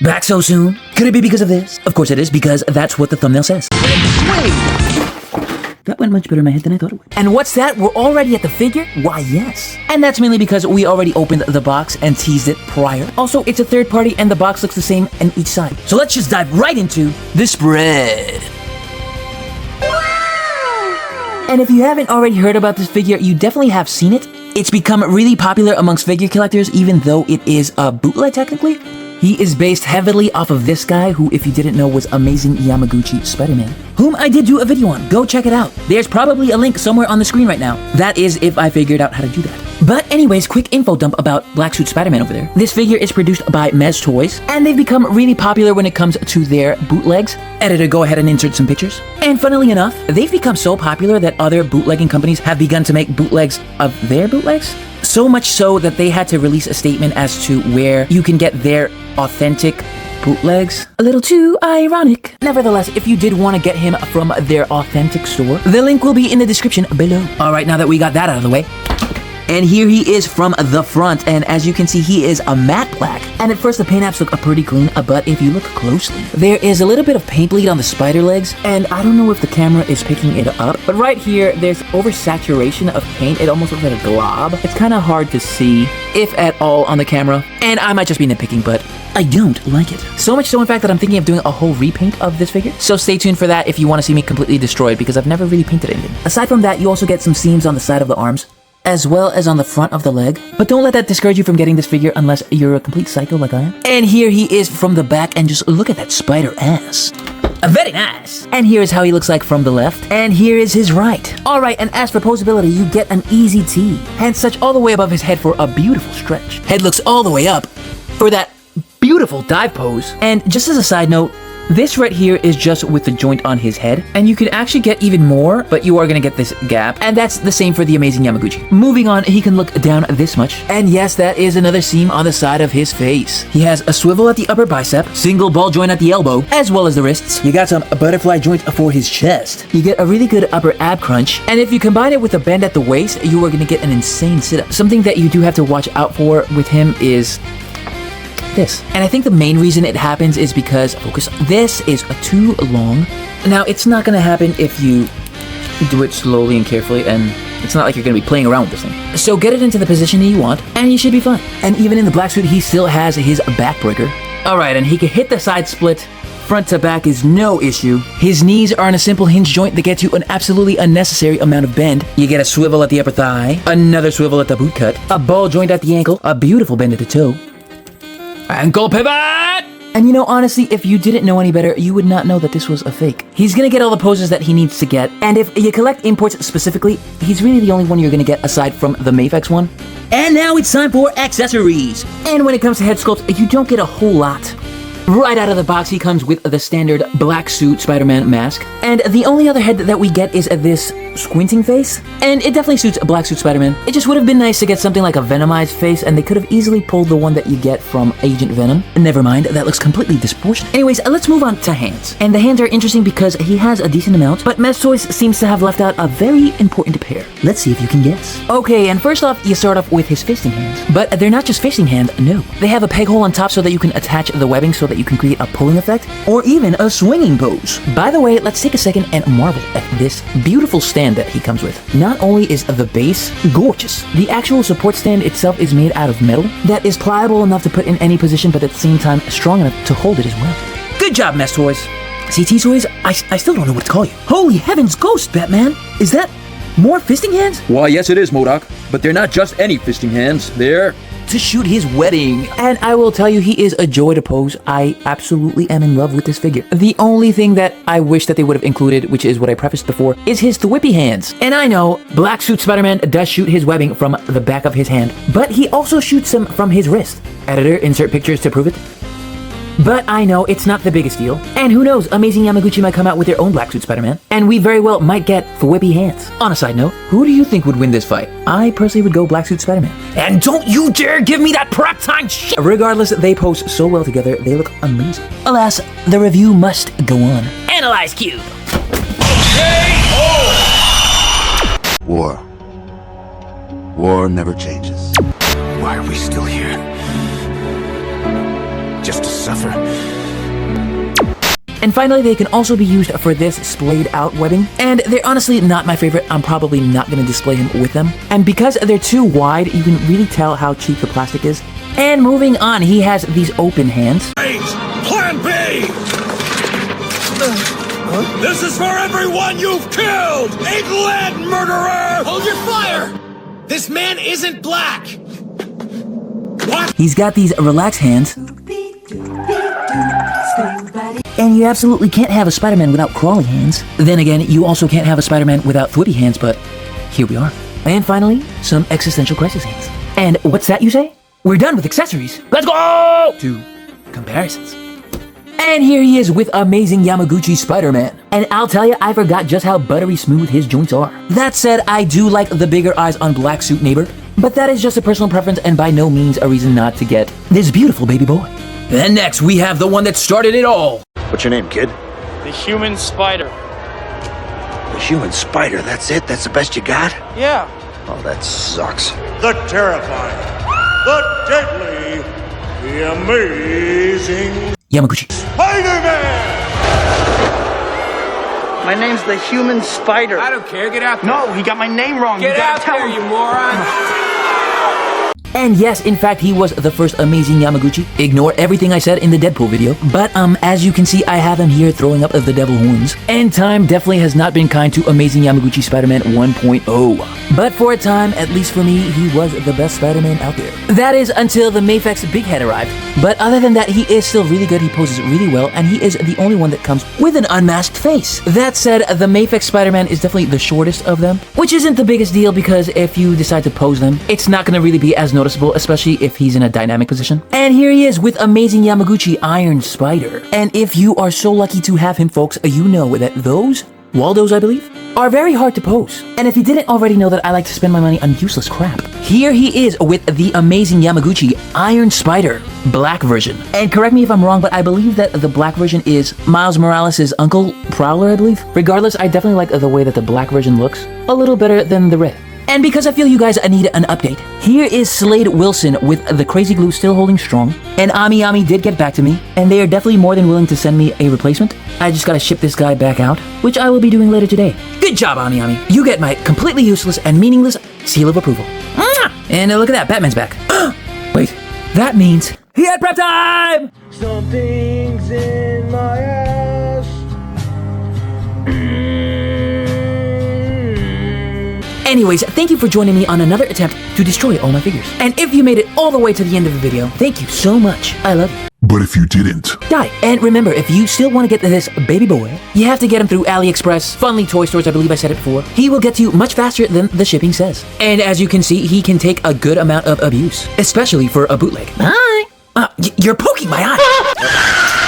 Back so soon? Could it be because of this? Of course it is, because that's what the thumbnail says. That went much better in my head than I thought it would. And what's that? We're already at the figure? Why, yes. And that's mainly because we already opened the box and teased it prior. Also, it's a third party and the box looks the same on each side. So let's just dive right into the spread. And if you haven't already heard about this figure, you definitely have seen it. It's become really popular amongst figure collectors, even though it is a bootleg technically. He is based heavily off of this guy, who, if you didn't know, was Amazing Yamaguchi Spider-Man, whom I did do a video on. Go check it out. There's probably a link somewhere on the screen right now. That is if I figured out how to do that. But anyways, quick info dump about Black Suit Spider-Man over there. This figure is produced by Mez Toys, and they've become really popular when it comes to their bootlegs. Editor, go ahead and insert some pictures. And funnily enough, they've become so popular that other bootlegging companies have begun to make bootlegs of their bootlegs. So much so that they had to release a statement as to where you can get their authentic bootlegs. A little too ironic. Nevertheless, if you did want to get him from their authentic store, the link will be in the description below. Alright, now that we got that out of the way, and here he is from the front, and as you can see, he is a matte black. And at first, the paint apps look pretty clean, but if you look closely, there is a little bit of paint bleed on the spider legs, and I don't know if the camera is picking it up, but right here, there's oversaturation of paint. It almost looks like a glob. It's kind of hard to see, if at all, on the camera, and I might just be nitpicking, but I don't like it. So much so, in fact, that I'm thinking of doing a whole repaint of this figure. So stay tuned for that if you want to see me completely destroyed, because I've never really painted anything. Aside from that, you also get some seams on the side of the arms, as well as on the front of the leg. But don't let that discourage you from getting this figure unless you're a complete psycho like I am. And here he is from the back, and just look at that spider ass. Very nice. And here is how he looks like from the left, and here is his right. Alright, and as for posability, you get an easy T. Hands touch all the way above his head for a beautiful stretch. Head looks all the way up for that beautiful dive pose. And just as a side note, this right here is just with the joint on his head, and you can actually get even more, but you are gonna get this gap, and that's the same for the Amazing Yamaguchi. Moving on, he can look down this much, and yes, that is another seam on the side of his face. He has a swivel at the upper bicep, single ball joint at the elbow, as well as the wrists. You got some butterfly joint for his chest. You get a really good upper ab crunch, and if you combine it with a bend at the waist, you are gonna get an insane sit-up. Something that you do have to watch out for with him is this. And I think the main reason it happens is because, focus, this is too long. Now, it's not gonna happen if you do it slowly and carefully, and it's not like you're gonna be playing around with this thing. So get it into the position that you want, and you should be fine. And even in the black suit, he still has his backbreaker. Alright, and he can hit the side split. Front to back is no issue. His knees are on a simple hinge joint that gets you an absolutely unnecessary amount of bend. You get a swivel at the upper thigh, another swivel at the boot cut, a ball joint at the ankle, a beautiful bend at the toe, ankle pivot! And you know, honestly, if you didn't know any better, you would not know that this was a fake. He's gonna get all the poses that he needs to get, and if you collect imports specifically, he's really the only one you're gonna get aside from the mafex one. And now it's time for accessories! And when it comes to head sculpt, you don't get a whole lot. Right out of the box, he comes with the standard black suit Spider-Man mask, and the only other head that we get is this squinting face, and it definitely suits a black suit Spider-Man. It just would have been nice to get something like a Venomized face, and they could have easily pulled the one that you get from Agent Venom. Never mind, that looks completely disproportionate. Anyways, let's move on to hands. And the hands are interesting because he has a decent amount, but Mez Toys seems to have left out a very important pair. Let's see if you can guess. Okay, and first off, you start off with his fisting hands. But they're not just fisting hands, no. They have a peg hole on top so that you can attach the webbing so that you can create a pulling effect, or even a swinging pose. By the way, let's take a second and marvel at this beautiful stand that he comes with. Not only is the base gorgeous, the actual support stand itself is made out of metal that is pliable enough to put in any position, but at the same time strong enough to hold it as well. Good job, Mez Toys. CT Toys, I still don't know what to call you. Holy heavens, Ghost, Batman! Is that more fisting hands? Why, yes it is, MODOK. But they're not just any fisting hands. They're to shoot his wedding. And I will tell you, he is a joy to pose. I absolutely am in love with this figure. The only thing that I wish that they would have included, which is what I prefaced before, is his thwippy hands. And I know, Black Suit Spider-Man does shoot his webbing from the back of his hand, but he also shoots them from his wrist. Editor, insert pictures to prove it. But I know it's not the biggest deal. And who knows, Amazing Yamaguchi might come out with their own Black Suit Spider-Man, and we very well might get thwippy hands. On a side note, who do you think would win this fight? I personally would go Black Suit Spider-Man. And don't you dare give me that prep time shit! Regardless, they pose so well together, they look amazing. Alas, the review must go on. Analyze Q! War. War never changes. Why are we still here? Just to suffer. And finally, they can also be used for this splayed out webbing. And they're honestly not my favorite. I'm probably not going to display him with them. And because they're too wide, you can really tell how cheap the plastic is. And moving on, he has these open hands. Plan B! This is for everyone you've killed! England murderer! Hold your fire! This man isn't black! What? He's got these relaxed hands. And you absolutely can't have a Spider-Man without crawly hands. Then again, you also can't have a Spider-Man without thwippy hands, but here we are. And finally, some existential crisis hands. And what's that, you say? We're done with accessories. Let's go to comparisons. And here he is with amazing Yamaguchi Spider-Man. And I'll tell you, I forgot just how buttery smooth his joints are. That said, I do like the bigger eyes on Black Suit Neighbor, but that is just a personal preference and by no means a reason not to get this beautiful baby boy. And next, we have the one that started it all. What's your name, kid? The human spider. The human spider, that's it? That's the best you got? Yeah. Oh, that sucks. The terrifying, the deadly, the amazing Yamaguchi. Spider-Man! My name's the human spider. I don't care, get out there. No, he got my name wrong. Get you gotta out tell there, him. you moron! And yes, in fact, he was the first amazing Yamaguchi. Ignore everything I said in the Deadpool video. But as you can see, I have him here throwing up the devil horns. And time definitely has not been kind to amazing Yamaguchi Spider-Man 1.0. But for a time, at least for me, he was the best Spider-Man out there. That is until the mafex Big Head arrived. But other than that, he is still really good, he poses really well, and he is the only one that comes with an unmasked face. That said, the mafex Spider-Man is definitely the shortest of them, which isn't the biggest deal because if you decide to pose them, it's not going to really be as noticeable, especially if he's in a dynamic position. And here he is with amazing Yamaguchi Iron Spider. And if you are so lucky to have him, folks, you know that those, Waldos I believe, are very hard to pose. And if you didn't already know that I like to spend my money on useless crap, here he is with the amazing Yamaguchi Iron Spider Black version. And correct me if I'm wrong, but I believe that the black version is Miles Morales' uncle, Prowler, I believe. Regardless, I definitely like the way that the black version looks a little better than the red. And because I feel you guys need an update, here is Slade Wilson with the crazy glue still holding strong. And Ami Ami did get back to me, and they are definitely more than willing to send me a replacement. I just gotta ship this guy back out, which I will be doing later today. Good job, Ami Ami. You get my completely useless and meaningless seal of approval. And look at that, Batman's back. Wait, that means he had prep time! Something's in my ass. Anyways, thank you for joining me on another attempt to destroy all my figures. And if you made it all the way to the end of the video, thank you so much. I love you. But if you didn't, Die. And remember, if you still want to get this baby boy, you have to get him through AliExpress, Funly Toy Stores, I believe I said it before. He will get to you much faster than the shipping says. And as you can see, he can take a good amount of abuse, especially for a bootleg. Hi. You're poking my eye.